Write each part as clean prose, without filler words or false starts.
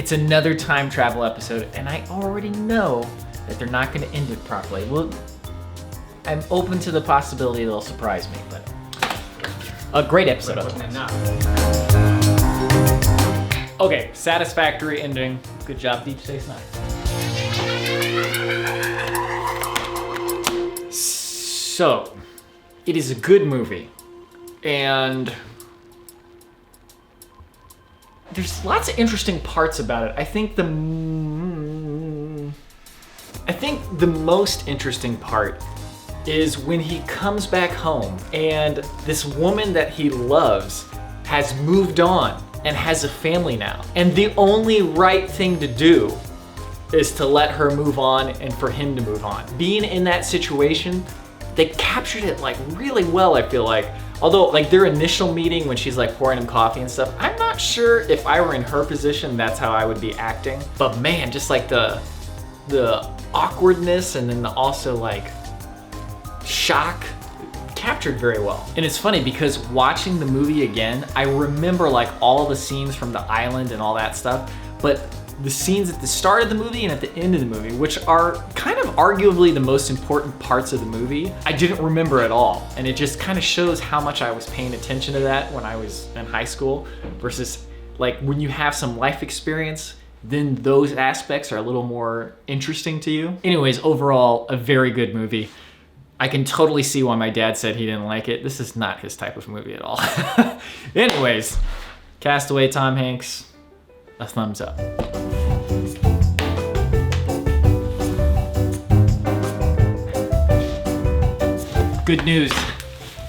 It's another time travel episode, and I already know that they're not gonna end it properly. Well, I'm open to the possibility they'll surprise me, but a great episode. Okay, satisfactory ending. Good job, Deep Space Nine. So, it is a good movie, and there's lots of interesting parts about it. I think the most interesting part is when he comes back home and this woman that he loves has moved on and has a family now. And the only right thing to do is to let her move on and for him to move on. Being in that situation, they captured it like really well, I feel like. Although like their initial meeting when she's like pouring him coffee and stuff, I'm not sure if I were in her position, that's how I would be acting. But man, just like the awkwardness and then also like shock, captured very well. And it's funny because watching the movie again, I remember like all the scenes from the island and all that stuff, but the scenes at the start of the movie and at the end of the movie, which are kind of arguably the most important parts of the movie, I didn't remember at all. And it just kind of shows how much I was paying attention to that when I was in high school versus like when you have some life experience, then those aspects are a little more interesting to you. Anyways, overall, a very good movie. I can totally see why my dad said he didn't like it. This is not his type of movie at all. Anyways, Castaway, Tom Hanks, a thumbs up. Good news,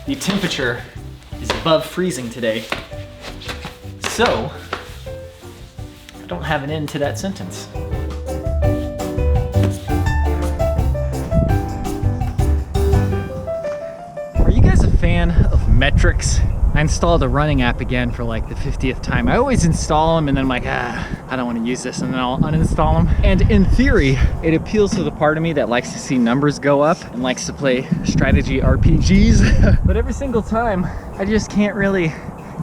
the temperature is above freezing today. So, I don't have an end to that sentence. Are you guys a fan of metrics? I installed a running app again for like the 50th time. I always install them and then I'm like, I don't want to use this, and then I'll uninstall them. And in theory, it appeals to the part of me that likes to see numbers go up and likes to play strategy RPGs. But every single time, I just can't really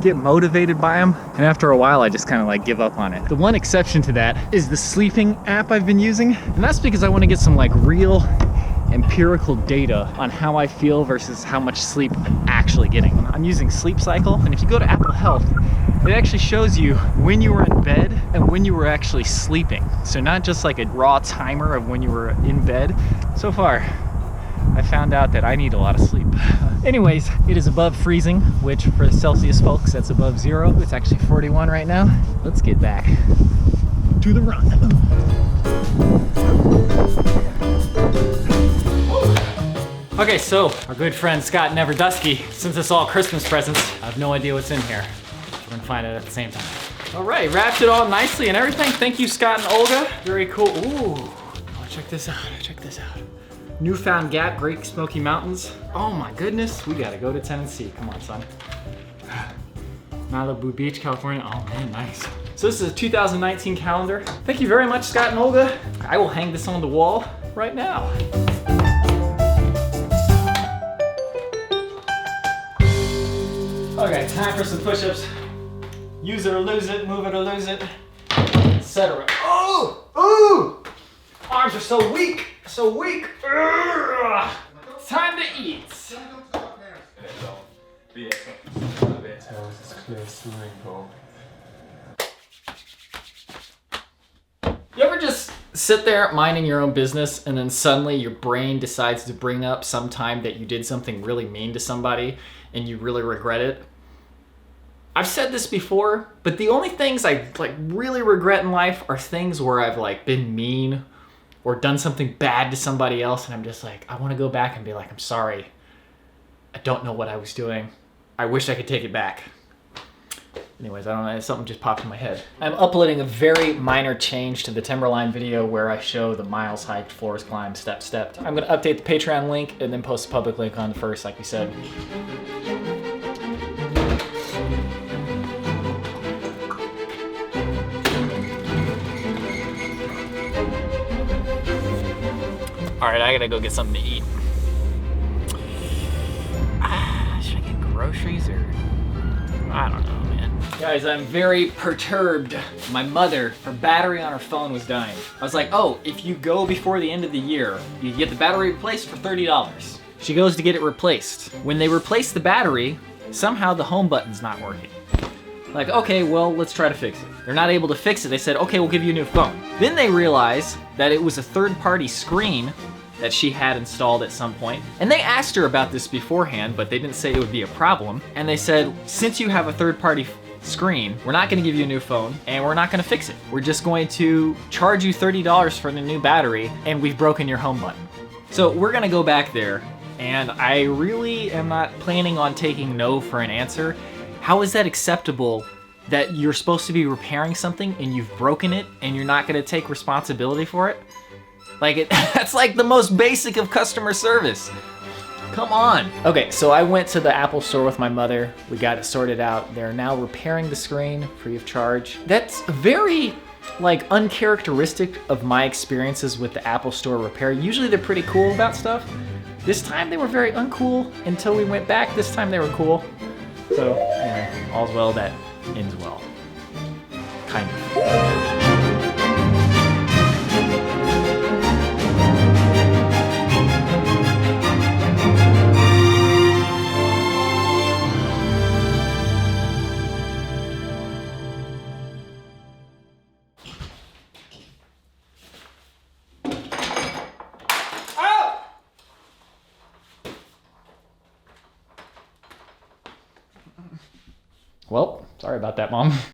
get motivated by them. And after a while, I just kind of like give up on it. The one exception to that is the sleeping app I've been using. And that's because I want to get some like real empirical data on how I feel versus how much sleep I'm actually getting. I'm using Sleep Cycle, and if you go to Apple Health, it actually shows you when you were in bed and when you were actually sleeping. So not just like a raw timer of when you were in bed. So far, I found out that I need a lot of sleep. Anyways, it is above freezing, which for Celsius folks, that's above 0. It's actually 41 right now. Let's get back to the run. Okay, so our good friend Scott Neverdusky, since it's all Christmas presents, I have no idea what's in here. We're gonna find it at the same time. All right, wrapped it all nicely and everything. Thank you, Scott and Olga. Very cool. Ooh, oh, check this out, check this out. Newfound Gap, Great Smoky Mountains. Oh my goodness, we gotta go to Tennessee. Come on, son. Malibu Beach, California. Oh man, nice. So this is a 2019 calendar. Thank you very much, Scott and Olga. I will hang this on the wall right now. Okay, time for some push-ups. Use it or lose it, move it or lose it, etc. Oh! Ooh! Arms are so weak, so weak. Ugh. It's time to eat. You ever just sit there minding your own business and then suddenly your brain decides to bring up some time that you did something really mean to somebody and you really regret it? I've said this before, but the only things I like really regret in life are things where I've like been mean or done something bad to somebody else and I'm just like, I want to go back and be like, I'm sorry. I don't know what I was doing. I wish I could take it back. Anyways, I don't know, something just popped in my head. I'm uploading a very minor change to the Timberline video where I show the miles hiked, floors climbed, step stepped. I'm gonna update the Patreon link and then post a public link on the first, like we said. All right, I gotta go get something to eat. Should I get groceries or? I don't know, man. Guys, I'm very perturbed. My mother, her battery on her phone was dying. I was like, oh, if you go before the end of the year, you get the battery replaced for $30. She goes to get it replaced. When they replace the battery, somehow the home button's not working. Like, okay, well, let's try to fix it. They're not able to fix it. They said, okay, we'll give you a new phone. Then they realize that it was a third-party screen that she had installed at some point. And they asked her about this beforehand, but they didn't say it would be a problem. And they said, since you have a third-party screen, we're not gonna give you a new phone and we're not gonna fix it. We're just going to charge you $30 for the new battery and we've broken your home button. So we're gonna go back there and I really am not planning on taking no for an answer. How is that acceptable that you're supposed to be repairing something and you've broken it and you're not gonna take responsibility for it? Like, that's like the most basic of customer service. Come on. Okay, so I went to the Apple store with my mother. We got it sorted out. They're now repairing the screen free of charge. That's very, like, uncharacteristic of my experiences with the Apple store repair. Usually they're pretty cool about stuff. This time they were very uncool until we went back. This time they were cool. So, anyway, all's well that ends well. Kind of. Well, sorry about that, Mom.